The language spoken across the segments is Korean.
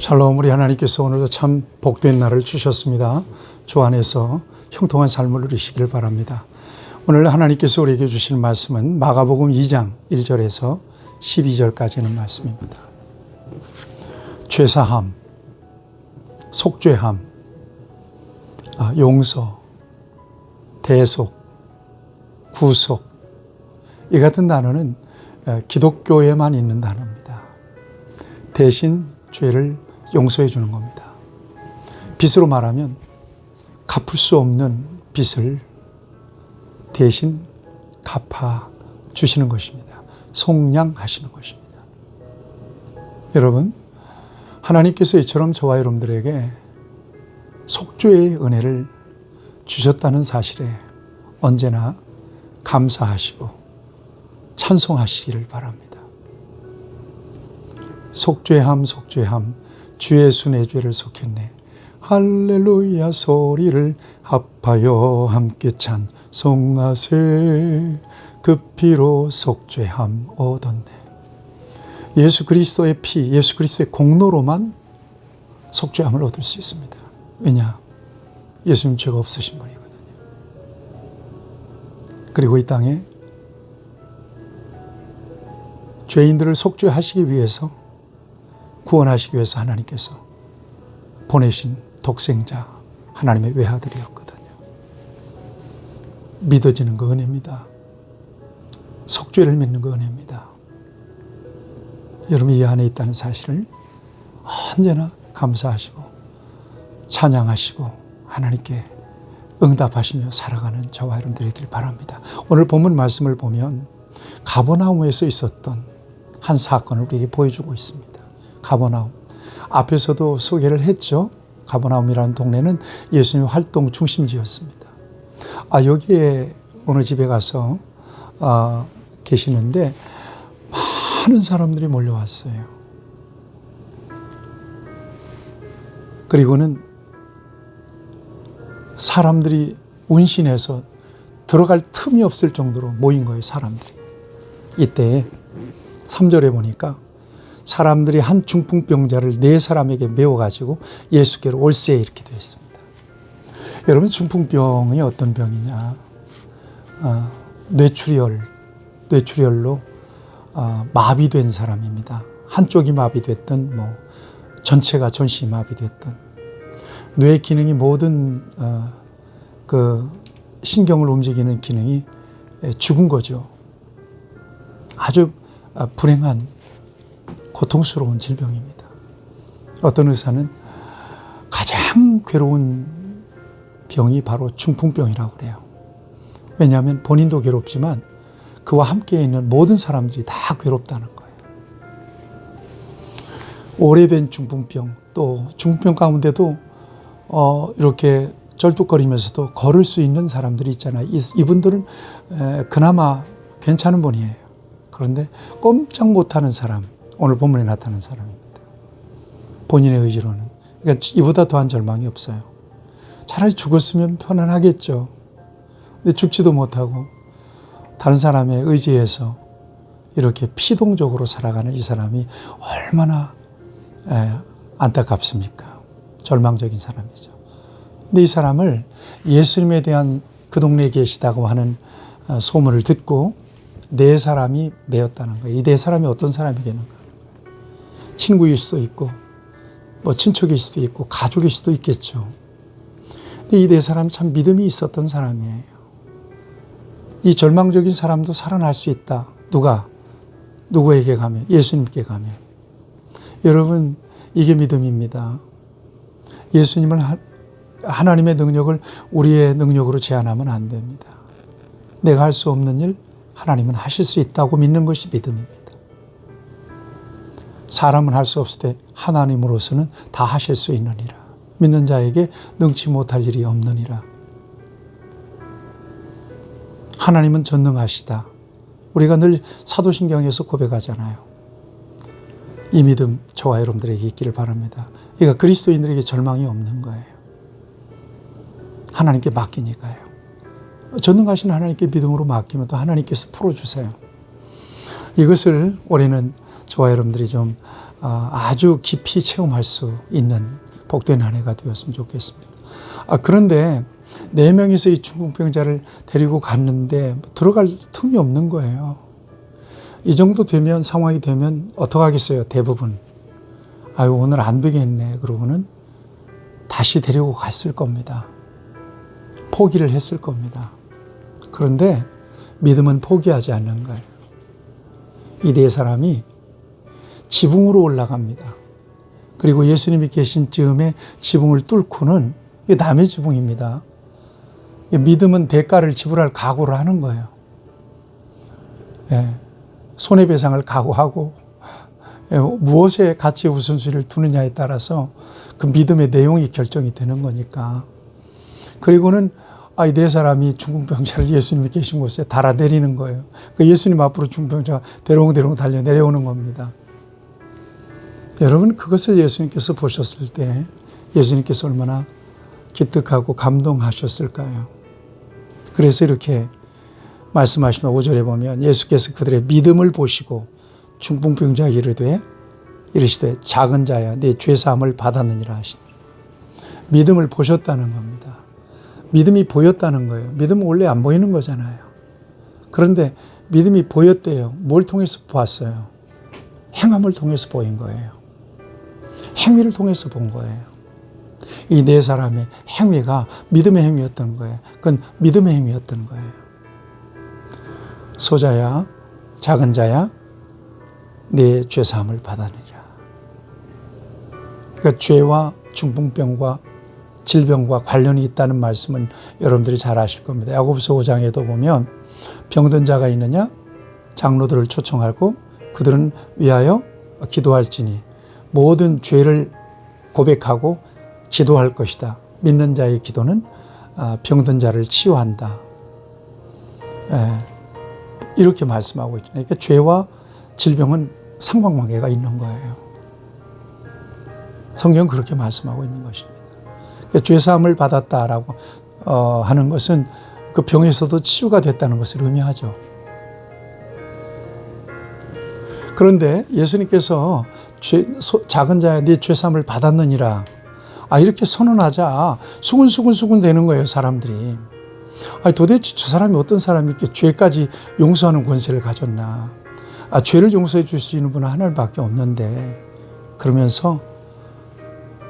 샬롬, 우리 하나님께서 오늘도 참 복된 날을 주셨습니다. 주 안에서 형통한 삶을 누리시길 바랍니다. 오늘 하나님께서 우리에게 주실 말씀은 마가복음 2장 1절에서 12절까지는 말씀입니다. 죄사함, 속죄함, 용서, 대속, 구속, 이 같은 단어는 기독교에만 있는 단어입니다. 대신 죄를 용서해 주는 겁니다. 빚으로 말하면 갚을 수 없는 빚을 대신 갚아 주시는 것입니다. 속량하시는 것입니다. 여러분, 하나님께서 이처럼 저와 여러분들에게 속죄의 은혜를 주셨다는 사실에 언제나 감사하시고 찬송하시기를 바랍니다. 속죄함, 속죄함, 주 예수 내 죄를 속했네. 할렐루야 소리를 합하여 함께 찬송하세. 그 피로 속죄함 얻었네. 예수 그리스도의 피, 예수 그리스도의 공로로만 속죄함을 얻을 수 있습니다. 왜냐? 예수님 죄가 없으신 분이거든요. 그리고 이 땅에 죄인들을 속죄하시기 위해서, 구원하시기 위해서 하나님께서 보내신 독생자 하나님의 외아들이었거든요. 믿어지는 거 은혜입니다. 속죄를 믿는 거 은혜입니다. 여러분, 이 안에 있다는 사실을 언제나 감사하시고 찬양하시고 하나님께 응답하시며 살아가는 저와 여러분들이 있길 바랍니다. 오늘 본문 말씀을 보면 가버나움에서 있었던 한 사건을 우리에게 보여주고 있습니다. 가버나움. 앞에서도 소개를 했죠. 가버나움이라는 동네는 예수님 활동 중심지였습니다. 여기에 어느 집에 가서 계시는데 많은 사람들이 몰려왔어요. 그리고는 사람들이 운신해서 들어갈 틈이 없을 정도로 모인 거예요, 사람들이. 이때 3절에 보니까 사람들이 한 중풍병자를 4사람에게 메워가지고 예수께로 올세 이렇게 되어 있습니다. 여러분, 중풍병이 어떤 병이냐? 뇌출혈로 마비된 사람입니다. 한쪽이 마비됐든 전체가 전신이 마비됐든 뇌 기능이 모든 그 신경을 움직이는 기능이 죽은 거죠. 아주 불행한 고통스러운 질병입니다. 어떤 의사는 가장 괴로운 병이 바로 중풍병이라고 그래요. 왜냐하면 본인도 괴롭지만 그와 함께 있는 모든 사람들이 다 괴롭다는 거예요. 오래된 중풍병, 또 중풍병 가운데도 이렇게 쩔뚝거리면서도 걸을 수 있는 사람들이 있잖아요. 이분들은 그나마 괜찮은 분이에요. 그런데 꼼짝 못하는 사람, 오늘 본문에 나타난 사람입니다. 본인의 의지로는. 그러니까 이보다 더한 절망이 없어요. 차라리 죽었으면 편안하겠죠. 근데 죽지도 못하고 다른 사람의 의지에서 이렇게 피동적으로 살아가는 이 사람이 얼마나 안타깝습니까? 절망적인 사람이죠. 근데 이 사람을 예수님에 대한 그 동네에 계시다고 하는 소문을 듣고 4사람이 메었다는 거예요. 이 4사람이 어떤 사람이겠는가? 친구일 수도 있고, 친척일 수도 있고, 가족일 수도 있겠죠. 근데 이 4사람은 참 믿음이 있었던 사람이에요. 이 절망적인 사람도 살아날 수 있다. 누구에게 가면? 예수님께 가면. 여러분, 이게 믿음입니다. 예수님을, 하나님의 능력을 우리의 능력으로 제한하면 안 됩니다. 내가 할 수 없는 일, 하나님은 하실 수 있다고 믿는 것이 믿음입니다. 사람은 할 수 없을 때 하나님으로서는 다 하실 수 있느니라. 믿는 자에게 능치 못할 일이 없느니라. 하나님은 전능하시다. 우리가 늘 사도신경에서 고백하잖아요. 이 믿음 저와 여러분들에게 있기를 바랍니다. 그러니까 그리스도인들에게 절망이 없는 거예요. 하나님께 맡기니까요. 전능하신 하나님께 믿음으로 맡기면 또 하나님께서 풀어주세요. 이것을 올해는 저와 여러분들이 좀 아주 깊이 체험할 수 있는 복된 한 해가 되었으면 좋겠습니다. 그런데 4명이서 이 중풍병자를 데리고 갔는데 들어갈 틈이 없는 거예요. 이 정도 되면, 상황이 되면 어떡하겠어요, 대부분. 아유, 오늘 안 되겠네. 그러고는 다시 데리고 갔을 겁니다. 포기를 했을 겁니다. 그런데 믿음은 포기하지 않는 거예요. 이 4사람이 지붕으로 올라갑니다. 그리고 예수님이 계신 즈음에 지붕을 뚫고는, 이게 남의 지붕입니다. 믿음은 대가를 지불할 각오를 하는 거예요. 손해배상을 각오하고 무엇에 가치 우선순위를 두느냐에 따라서 그 믿음의 내용이 결정이 되는 거니까. 그리고는 이 4사람이 중풍병자를 예수님이 계신 곳에 달아내리는 거예요. 예수님 앞으로 중풍병자가 대롱대롱 달려 내려오는 겁니다. 여러분, 그것을 예수님께서 보셨을 때 예수님께서 얼마나 기특하고 감동하셨을까요? 그래서 이렇게 말씀하시면 5절에 보면 예수께서 그들의 믿음을 보시고 중풍병자에게 이르시되 작은 자야 네 죄사함을 받았느니라 하시니, 믿음을 보셨다는 겁니다. 믿음이 보였다는 거예요. 믿음은 원래 안 보이는 거잖아요. 그런데 믿음이 보였대요. 뭘 통해서 보았어요? 행함을 통해서 보인 거예요. 행위를 통해서 본 거예요. 이 4사람의 행위가 믿음의 행위였던 거예요. 그건 믿음의 행위였던 거예요. 소자야, 작은 자야, 네 죄사함을 받아내리라. 그러니까 죄와 중풍병과 질병과 관련이 있다는 말씀은 여러분들이 잘 아실 겁니다. 야고보서 5장에도 보면 병든 자가 있느냐? 장로들을 초청하고 그들은 위하여 기도할지니 모든 죄를 고백하고 기도할 것이다. 믿는 자의 기도는 병든 자를 치유한다. 이렇게 말씀하고 있죠. 그러니까 죄와 질병은 상관관계가 있는 거예요. 성경은 그렇게 말씀하고 있는 것입니다. 그러니까 죄사함을 받았다라고 하는 것은 그 병에서도 치유가 됐다는 것을 의미하죠. 그런데 예수님께서 작은 자야 네 죄사함을 받았느니라 이렇게 선언하자 수근수근 되는 거예요, 사람들이. 도대체 저 사람이 어떤 사람이 이렇게 죄까지 용서하는 권세를 가졌나. 죄를 용서해 줄 수 있는 분은 하나님밖에 없는데, 그러면서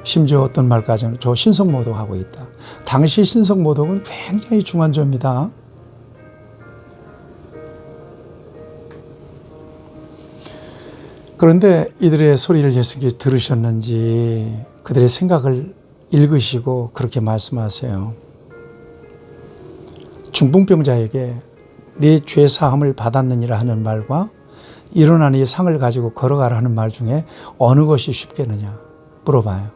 심지어 어떤 말까지 하면 저 신성모독하고 있다. 당시 신성모독은 굉장히 중한 죄입니다. 그런데 이들의 소리를 예수님께서 들으셨는지 그들의 생각을 읽으시고 그렇게 말씀하세요. 중풍병자에게 네 죄 사함을 받았느니라 하는 말과 일어나니 상을 가지고 걸어가라 하는 말 중에 어느 것이 쉽겠느냐 물어봐요.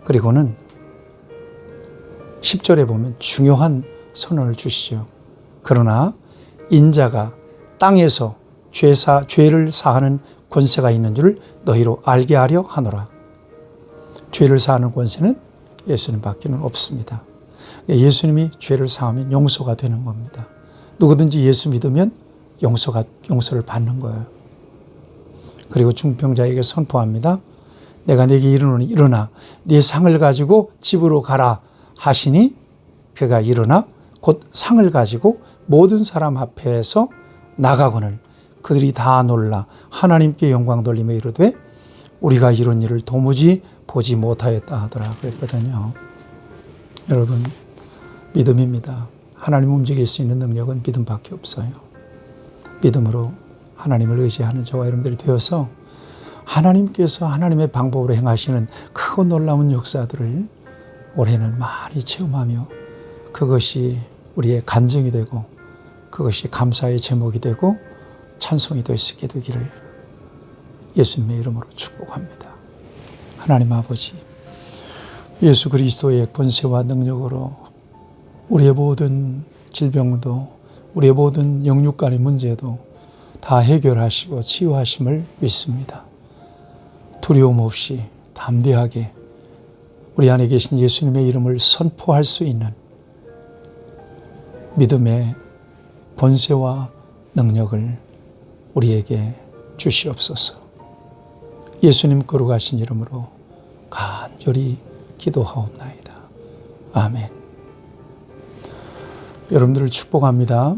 그리고는 10절에 보면 중요한 선언을 주시죠. 그러나 인자가 땅에서 죄를 사하는 권세가 있는 줄 너희로 알게 하려 하노라. 죄를 사하는 권세는 예수님 밖에는 없습니다. 예수님이 죄를 사하면 용서가 되는 겁니다. 누구든지 예수 믿으면 용서를 받는 거예요. 그리고 중풍병자에게 선포합니다. 내가 네게 이르노니 일어나 네 상을 가지고 집으로 가라 하시니 그가 일어나 곧 상을 가지고 모든 사람 앞에서 나가거늘 그들이 다 놀라 하나님께 영광 돌리며 이르되 우리가 이런 일을 도무지 보지 못하였다 하더라 그랬거든요. 여러분, 믿음입니다. 하나님 움직일 수 있는 능력은 믿음밖에 없어요. 믿음으로 하나님을 의지하는 저와 여러분들이 되어서 하나님께서 하나님의 방법으로 행하시는 크고 놀라운 역사들을 올해는 많이 체험하며 그것이 우리의 간증이 되고 그것이 감사의 제목이 되고 찬송이 될 수 있게 되기를 예수님의 이름으로 축복합니다. 하나님 아버지, 예수 그리스도의 권세와 능력으로 우리의 모든 질병도 우리의 모든 영육간의 문제도 다 해결하시고 치유하심을 믿습니다. 두려움 없이 담대하게 우리 안에 계신 예수님의 이름을 선포할 수 있는 믿음의 권세와 능력을 우리에게 주시옵소서. 예수님 거룩하신 이름으로 간절히 기도하옵나이다. 아멘. 여러분들을 축복합니다.